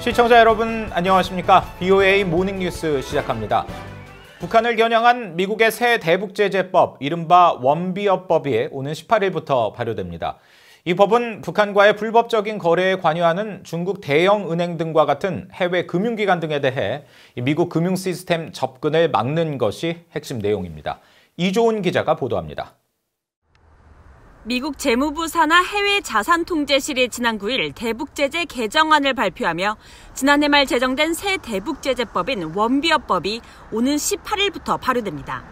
시청자 여러분 안녕하십니까? BOA 모닝뉴스 시작합니다. 북한을 겨냥한 미국의 새 대북제재법, 이른바 원비어법이 오는 18일부터 발효됩니다. 이 법은 북한과의 불법적인 거래에 관여하는 중국 대형 은행 등과 같은 해외 금융기관 등에 대해 미국 금융 시스템 접근을 막는 것이 핵심 내용입니다. 이조은 기자가 보도합니다. 미국 재무부 산하 해외 자산 통제실이 지난 9일 대북제재 개정안을 발표하며 지난해 말 제정된 새 대북제재법인 원비어법이 오는 18일부터 발효됩니다.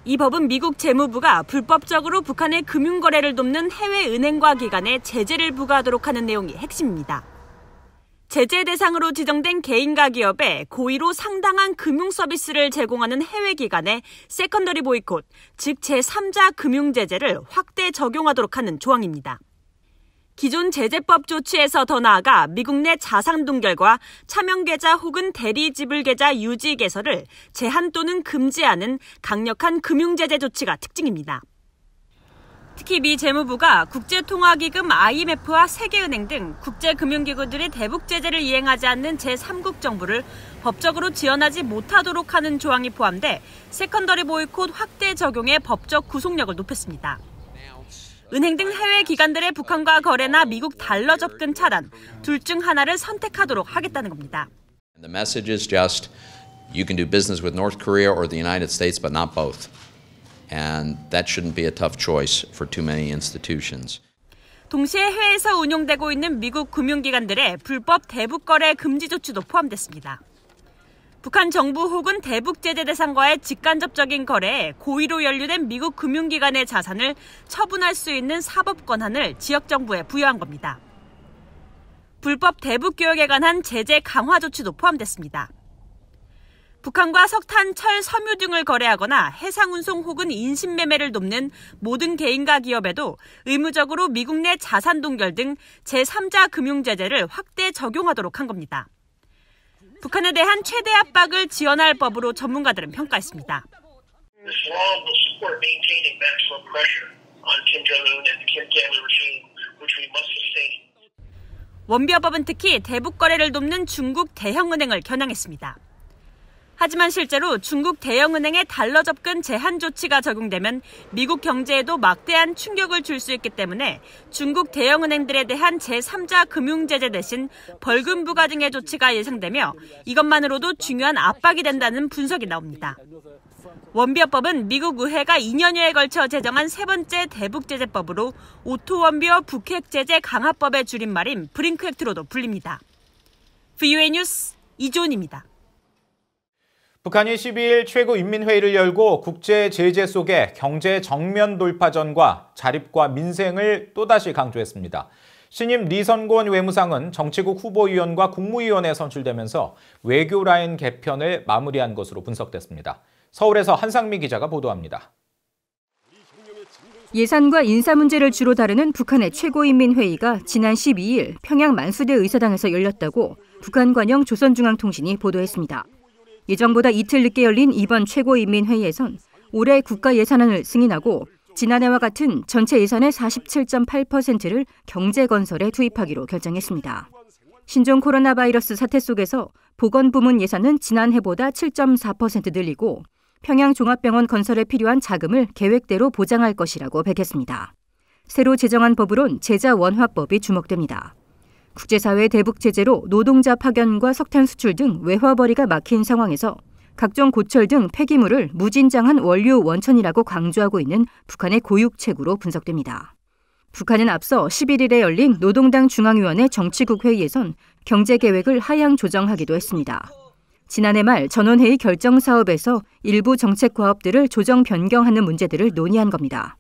이 법은 미국 재무부가 불법적으로 북한의 금융거래를 돕는 해외 은행과 기관에 제재를 부과하도록 하는 내용이 핵심입니다. 제재 대상으로 지정된 개인과 기업에 고의로 상당한 금융 서비스를 제공하는 해외 기관에 세컨더리 보이콧, 즉 제3자 금융 제재를 확대 적용하도록 하는 조항입니다. 기존 제재법 조치에서 더 나아가 미국 내 자산 동결과 차명 계좌 혹은 대리 지불 계좌 유지 개설을 제한 또는 금지하는 강력한 금융 제재 조치가 특징입니다. 특히 미 재무부가 국제통화기금 IMF와 세계은행 등 국제금융기구들의 대북 제재를 이행하지 않는 제3국 정부를 법적으로 지원하지 못하도록 하는 조항이 포함돼 세컨더리 보이콧 확대 적용의 법적 구속력을 높였습니다. 은행 등 해외 기관들의 북한과 거래나 미국 달러 접근 차단, 둘 중 하나를 선택하도록 하겠다는 겁니다. The message is just you can do business with North Korea or the United States, but not both. And that shouldn't be a tough choice for too many institutions. 동시에 해외에서 운용되고 있는 미국 금융기관들의 불법 대북거래 금지 조치도 포함됐습니다. 북한 정부 혹은 대북 제재 대상과의 직간접적인 거래에 고의로 연루된 미국 금융기관의 자산을 처분할 수 있는 사법 권한을 지역 정부에 부여한 겁니다. 불법 대북 교역에 관한 제재 강화 조치도 포함됐습니다. 북한과 석탄, 철, 섬유 등을 거래하거나 해상운송 혹은 인신매매를 돕는 모든 개인과 기업에도 의무적으로 미국 내 자산 동결 등 제3자 금융 제재를 확대 적용하도록 한 겁니다. 북한에 대한 최대 압박을 지원할 법으로 전문가들은 평가했습니다. 원비어법은 특히 대북 거래를 돕는 중국 대형은행을 겨냥했습니다. 하지만 실제로 중국 대형은행의 달러 접근 제한 조치가 적용되면 미국 경제에도 막대한 충격을 줄 수 있기 때문에 중국 대형은행들에 대한 제3자 금융제재 대신 벌금 부과 등의 조치가 예상되며 이것만으로도 중요한 압박이 된다는 분석이 나옵니다. 원비어법은 미국 의회가 2년여에 걸쳐 제정한 세 번째 대북제재법으로 오토원비어 북핵제재 강화법의 줄임말인 브링크 액트로도 불립니다. BOA 뉴스 이조은입니다. 북한이 12일 최고인민회의를 열고 국제 제재 속의 경제 정면 돌파전과 자립과 민생을 또다시 강조했습니다. 신임 리선곤 외무상은 정치국 후보위원과 국무위원에 선출되면서 외교 라인 개편을 마무리한 것으로 분석됐습니다. 서울에서 한상미 기자가 보도합니다. 예산과 인사 문제를 주로 다루는 북한의 최고인민회의가 지난 12일 평양 만수대 의사당에서 열렸다고 북한 관영 조선중앙통신이 보도했습니다. 예정보다 이틀 늦게 열린 이번 최고인민회의에선 올해 국가 예산안을 승인하고 지난해와 같은 전체 예산의 47.8%를 경제건설에 투입하기로 결정했습니다. 신종 코로나 바이러스 사태 속에서 보건부문 예산은 지난해보다 7.4% 늘리고 평양종합병원 건설에 필요한 자금을 계획대로 보장할 것이라고 밝혔습니다. 새로 제정한 법으론 제자원화법이 주목됩니다. 국제사회 대북 제재로 노동자 파견과 석탄 수출 등 외화벌이가 막힌 상황에서 각종 고철 등 폐기물을 무진장한 원료 원천이라고 강조하고 있는 북한의 고육책으로 분석됩니다. 북한은 앞서 11일에 열린 노동당 중앙위원회 정치국 회의에선 경제계획을 하향 조정하기도 했습니다. 지난해 말 전원회의 결정 사업에서 일부 정책 과업들을 조정 변경하는 문제들을 논의한 겁니다.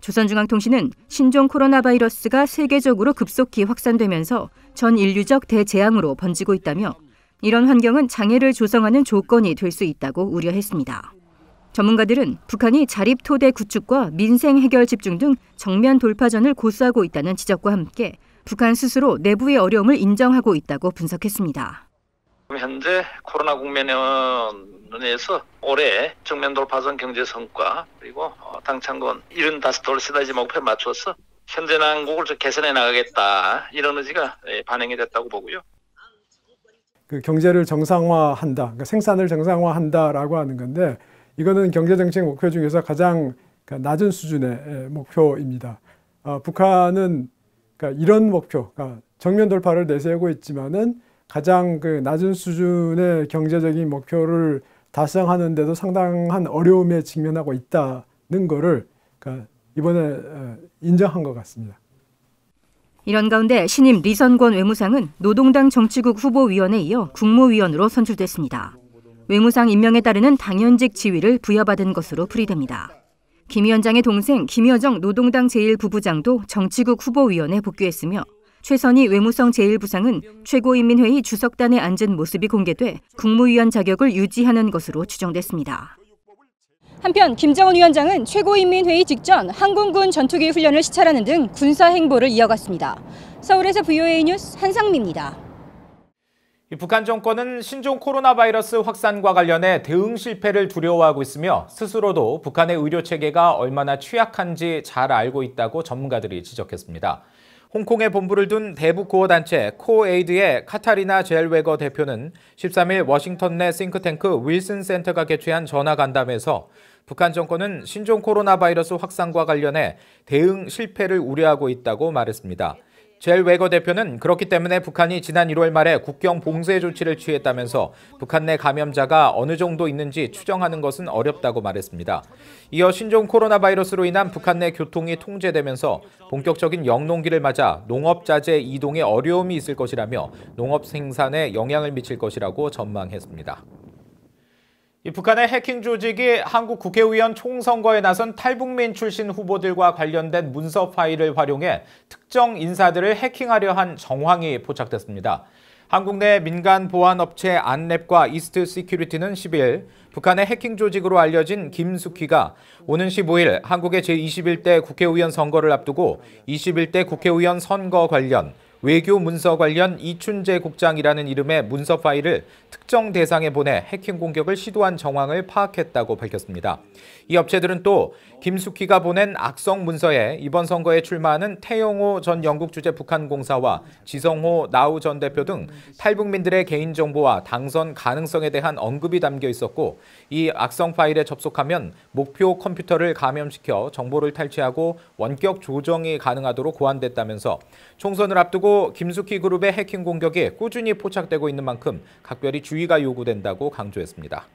조선중앙통신은 신종 코로나 바이러스가 세계적으로 급속히 확산되면서 전 인류적 대재앙으로 번지고 있다며 이런 환경은 장애를 조성하는 조건이 될 수 있다고 우려했습니다. 전문가들은 북한이 자립 토대 구축과 민생 해결 집중 등 정면 돌파전을 고수하고 있다는 지적과 함께 북한 스스로 내부의 어려움을 인정하고 있다고 분석했습니다. 현재 코로나 국면에서 올해 정면 돌파전 경제 성과 그리고 당창군 75돌 세다지 목표에 맞춰서 현재 난국을 좀 개선해 나가겠다 이런 의지가 반영이 됐다고 보고요. 그 경제를 정상화한다, 그러니까 생산을 정상화한다라고 하는 건데 이거는 경제정책 목표 중에서 가장 낮은 수준의 목표입니다. 북한은 그러니까 이런 목표, 그러니까 정면 돌파를 내세우고 있지만은 가장 그 낮은 수준의 경제적인 목표를 달성하는데도 상당한 어려움에 직면하고 있다는 거를 그러니까 이번에 인정한 것 같습니다. 이런 가운데 신임 리선권 외무상은 노동당 정치국 후보위원에 이어 국무위원으로 선출됐습니다. 외무상 임명에 따르는 당연직 지위를 부여받은 것으로 풀이됩니다. 김 위원장의 동생 김여정 노동당 제1부부장도 정치국 후보위원에 복귀했으며 최선희 외무성 제1부상은 최고인민회의 주석단에 앉은 모습이 공개돼 국무위원 자격을 유지하는 것으로 추정됐습니다. 한편 김정은 위원장은 최고인민회의 직전 항공군 전투기 훈련을 시찰하는 등 군사 행보를 이어갔습니다. 서울에서 VOA 뉴스 한상미입니다. 북한 정권은 신종 코로나 바이러스 확산과 관련해 대응 실패를 두려워하고 있으며 스스로도 북한의 의료 체계가 얼마나 취약한지 잘 알고 있다고 전문가들이 지적했습니다. 홍콩에 본부를 둔 대북 구호 단체 코에이드의 카타리나 젤웨거 대표는 13일 워싱턴 내 싱크탱크 윌슨 센터가 개최한 전화 간담회에서 북한 정권은 신종 코로나 바이러스 확산과 관련해 대응 실패를 우려하고 있다고 말했습니다. 젤웨거 대표는 그렇기 때문에 북한이 지난 1월 말에 국경 봉쇄 조치를 취했다면서 북한 내 감염자가 어느 정도 있는지 추정하는 것은 어렵다고 말했습니다. 이어 신종 코로나 바이러스로 인한 북한 내 교통이 통제되면서 본격적인 영농기를 맞아 농업자재 이동에 어려움이 있을 것이라며 농업 생산에 영향을 미칠 것이라고 전망했습니다. 북한의 해킹 조직이 한국 국회의원 총선거에 나선 탈북민 출신 후보들과 관련된 문서 파일을 활용해 특정 인사들을 해킹하려 한 정황이 포착됐습니다. 한국 내 민간 보안업체 안랩과 이스트 시큐리티는 10일 북한의 해킹 조직으로 알려진 김숙희가 오는 15일 한국의 제21대 국회의원 선거를 앞두고 21대 국회의원 선거 관련 외교 문서 관련 이춘재 국장이라는 이름의 문서 파일을 특정 대상에 보내 해킹 공격을 시도한 정황을 파악했다고 밝혔습니다. 이 업체들은 또 김숙희가 보낸 악성 문서에 이번 선거에 출마하는 태영호 전 영국 주재 북한 공사와 지성호 나우 전 대표 등 탈북민들의 개인정보와 당선 가능성에 대한 언급이 담겨 있었고 이 악성 파일에 접속하면 목표 컴퓨터를 감염시켜 정보를 탈취하고 원격 조정이 가능하도록 고안됐다면서 총선을 앞두고 김숙희 그룹의 해킹 공격이 꾸준히 포착되고 있는 만큼 각별히 주의가 요구된다고 강조했습니다.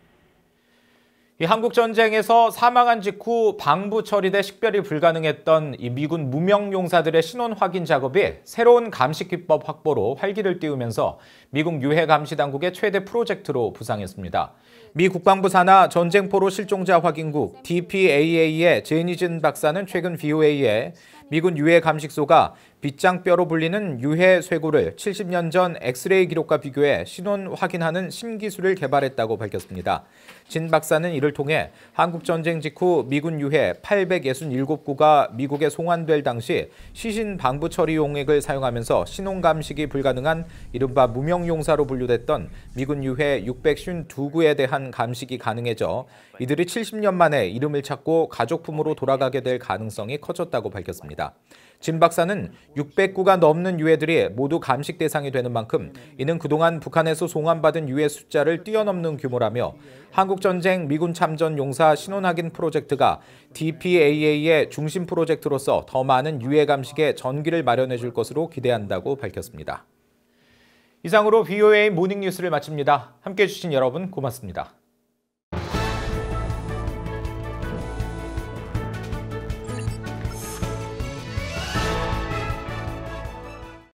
이 한국 전쟁에서 사망한 직후 방부 처리돼 식별이 불가능했던 이 미군 무명 용사들의 신원 확인 작업이 새로운 감식 기법 확보로 활기를 띄우면서 미국 유해 감시 당국의 최대 프로젝트로 부상했습니다. 미 국방부 산하 전쟁포로 실종자 확인국 DPAA의 제니진 박사는 최근 VOA에 미군 유해 감식소가 빗장뼈로 불리는 유해 쇄구를 70년 전 엑스레이 기록과 비교해 신원 확인하는 신기술을 개발했다고 밝혔습니다. 진 박사는 이를 통해 한국전쟁 직후 미군 유해 867구가 미국에 송환될 당시 시신 방부 처리 용액을 사용하면서 신원 감식이 불가능한 이른바 무명용사로 분류됐던 미군 유해 652구에 대한 감식이 가능해져 이들이 70년 만에 이름을 찾고 가족품으로 돌아가게 될 가능성이 커졌다고 밝혔습니다. 진 박사는 600구가 넘는 유해들이 모두 감식 대상이 되는 만큼 이는 그동안 북한에서 송환받은 유해 숫자를 뛰어넘는 규모라며 한국전쟁 미군 참전 용사 신원 확인 프로젝트가 DPAA의 중심 프로젝트로서 더 많은 유해 감식에 전기를 마련해 줄 것으로 기대한다고 밝혔습니다. 이상으로 VOA 모닝뉴스를 마칩니다. 함께해 주신 여러분 고맙습니다.